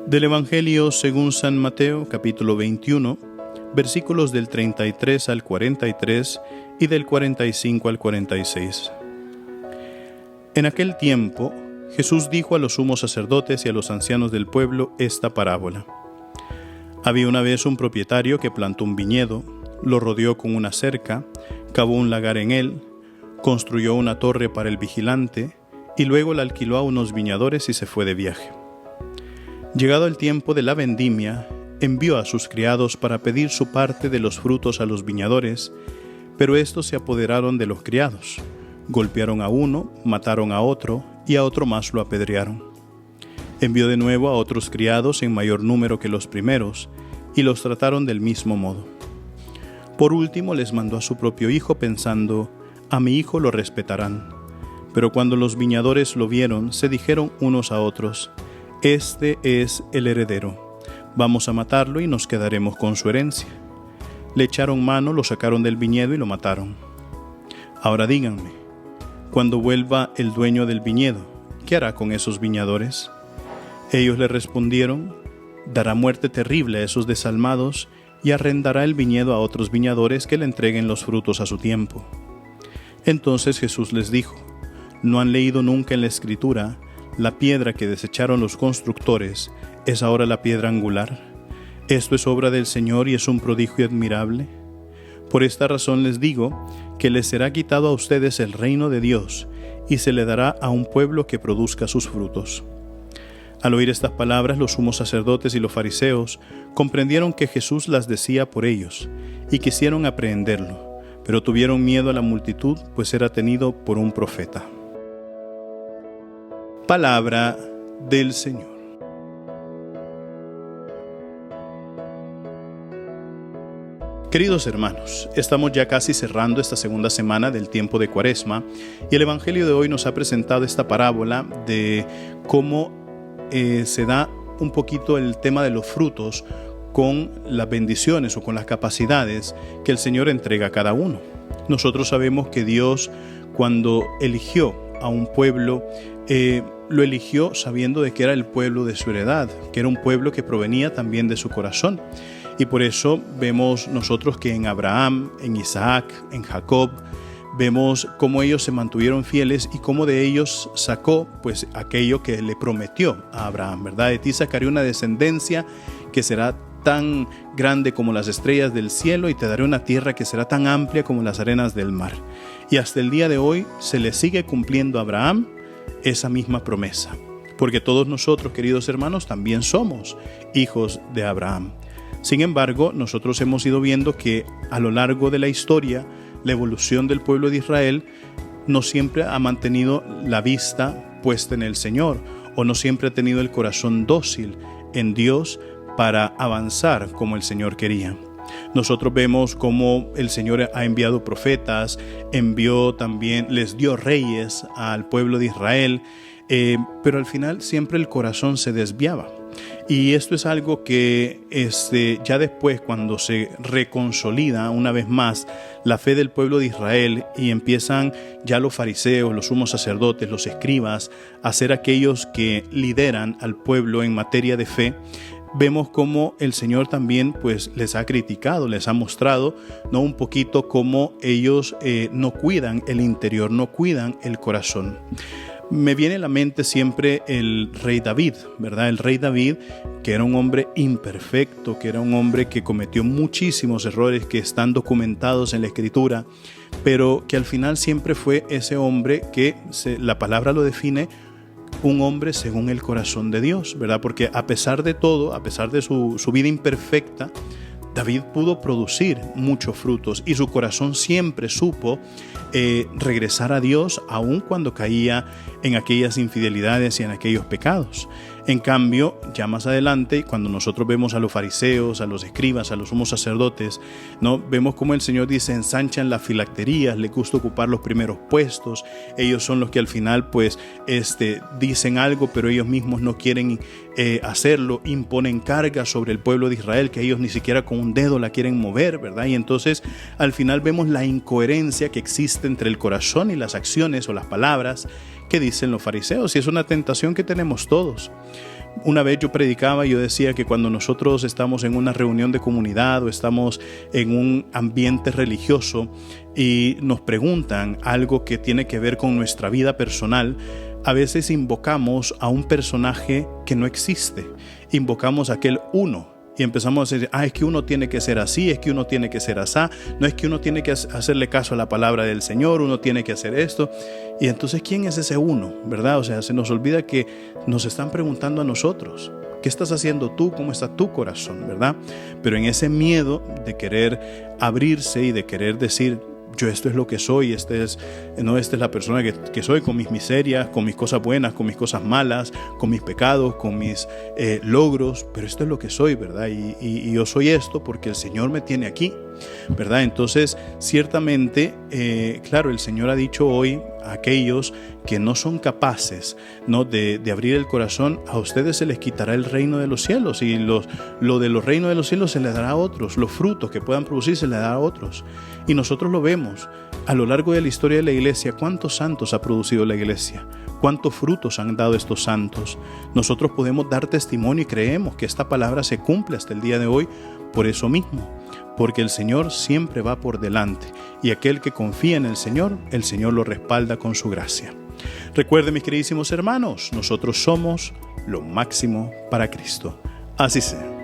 Del Evangelio según San Mateo, capítulo 21, versículos del 33 al 43 y del 45 al 46. En aquel tiempo, Jesús dijo a los sumos sacerdotes y a los ancianos del pueblo esta parábola. Había una vez un propietario que plantó un viñedo, lo rodeó con una cerca, cavó un lagar en él, construyó una torre para el vigilante y luego la alquiló a unos viñadores y se fue de viaje. Llegado el tiempo de la vendimia, envió a sus criados para pedir su parte de los frutos a los viñadores, pero estos se apoderaron de los criados, golpearon a uno, mataron a otro y a otro más lo apedrearon. Envió de nuevo a otros criados en mayor número que los primeros, y los trataron del mismo modo. Por último les mandó a su propio hijo pensando, a mi hijo lo respetarán. Pero cuando los viñadores lo vieron, se dijeron unos a otros, este es el heredero, vamos a matarlo y nos quedaremos con su herencia. Le echaron mano, lo sacaron del viñedo y lo mataron. Ahora díganme, cuando vuelva el dueño del viñedo, ¿qué hará con esos viñadores? Ellos le respondieron, dará muerte terrible a esos desalmados y arrendará el viñedo a otros viñadores que le entreguen los frutos a su tiempo. Entonces Jesús les dijo, ¿no han leído nunca en la Escritura, la piedra que desecharon los constructores es ahora la piedra angular? Esto es obra del Señor y es un prodigio admirable. Por esta razón les digo que les será quitado a ustedes el reino de Dios y se le dará a un pueblo que produzca sus frutos. Al oír estas palabras, los sumos sacerdotes y los fariseos comprendieron que Jesús las decía por ellos y quisieron aprehenderlo, pero tuvieron miedo a la multitud, pues era tenido por un profeta. Palabra del Señor. Queridos hermanos, estamos ya casi cerrando esta segunda semana del tiempo de Cuaresma y el Evangelio de hoy nos ha presentado esta parábola de cómo se da un poquito el tema de los frutos con las bendiciones o con las capacidades que el Señor entrega a cada uno. Nosotros sabemos que Dios, cuando eligió a un pueblo, lo eligió sabiendo de que era el pueblo de su heredad, que era un pueblo que provenía también de su corazón. Y por eso vemos nosotros que en Abraham, en Isaac, en Jacob, vemos cómo ellos se mantuvieron fieles y cómo de ellos sacó pues aquello que le prometió a Abraham, ¿verdad? De ti sacaré una descendencia que será tan grande como las estrellas del cielo y te daré una tierra que será tan amplia como las arenas del mar. Y hasta el día de hoy se le sigue cumpliendo a Abraham esa misma promesa, porque todos nosotros, queridos hermanos, también somos hijos de Abraham. Sin embargo, nosotros hemos ido viendo que a lo largo de la historia, la evolución del pueblo de Israel no siempre ha mantenido la vista puesta en el Señor, o no siempre ha tenido el corazón dócil en Dios para avanzar como el Señor quería. Nosotros vemos cómo el Señor ha enviado profetas, les dio reyes al pueblo de Israel, pero al final siempre el corazón se desviaba. Y esto es algo que ya después, cuando se reconsolida una vez más la fe del pueblo de Israel y empiezan ya los fariseos, los sumos sacerdotes, los escribas a ser aquellos que lideran al pueblo en materia de fe, vemos cómo el Señor también pues les ha criticado, les ha mostrado, ¿no?, un poquito cómo ellos no cuidan el interior, no cuidan el corazón. Me viene a la mente siempre el rey David, ¿verdad? El rey David, que era un hombre imperfecto, que era un hombre que cometió muchísimos errores que están documentados en la Escritura, pero que al final siempre fue ese hombre que la palabra lo define, un hombre según el corazón de Dios, ¿verdad? Porque a pesar de todo, a pesar de su vida imperfecta, David pudo producir muchos frutos y su corazón siempre supo regresar a Dios aun cuando caía en aquellas infidelidades y en aquellos pecados. En cambio, ya más adelante, cuando nosotros vemos a los fariseos, a los escribas, a los sumos sacerdotes, ¿no?, vemos cómo el Señor dice, ensanchan las filacterías, les gusta ocupar los primeros puestos, ellos son los que al final pues dicen algo, pero ellos mismos no quieren hacerlo, imponen cargas sobre el pueblo de Israel que ellos ni siquiera con un dedo la quieren mover, ¿verdad? Y entonces al final vemos la incoherencia que existe entre el corazón y las acciones o las palabras que dicen los fariseos, y es una tentación que tenemos todos. Una vez yo predicaba y yo decía que cuando nosotros estamos en una reunión de comunidad o estamos en un ambiente religioso y nos preguntan algo que tiene que ver con nuestra vida personal, a veces invocamos a un personaje que no existe. Invocamos a aquel uno. Y empezamos a decir, es que uno tiene que ser así, es que uno tiene que ser asá, no es que uno tiene que hacerle caso a la palabra del Señor, uno tiene que hacer esto. Y entonces, ¿quién es ese uno? ¿Verdad? O sea, se nos olvida que nos están preguntando a nosotros, ¿qué estás haciendo tú? ¿Cómo está tu corazón? ¿Verdad? Pero en ese miedo de querer abrirse y de querer decir, yo esto es lo que soy, esta es la persona que soy, con mis miserias, con mis cosas buenas, con mis cosas malas, con mis pecados, con mis logros, pero esto es lo que soy, ¿verdad? Y yo soy esto porque el Señor me tiene aquí, ¿verdad? Entonces, ciertamente, claro, el Señor ha dicho hoy a aquellos que no son capaces, ¿no?, de abrir el corazón, a ustedes se les quitará el reino de los cielos, y lo de los reinos de los cielos se les dará a otros, los frutos que puedan producir se les dará a otros. Y nosotros lo vemos a lo largo de la historia de la iglesia. ¿Cuántos santos ha producido la iglesia? ¿Cuántos frutos han dado estos santos? Nosotros podemos dar testimonio y creemos que esta palabra se cumple hasta el día de hoy por eso mismo, porque el Señor siempre va por delante, y aquel que confía en el Señor lo respalda con su gracia. Recuerden, mis queridísimos hermanos, nosotros somos lo máximo para Cristo. Así sea.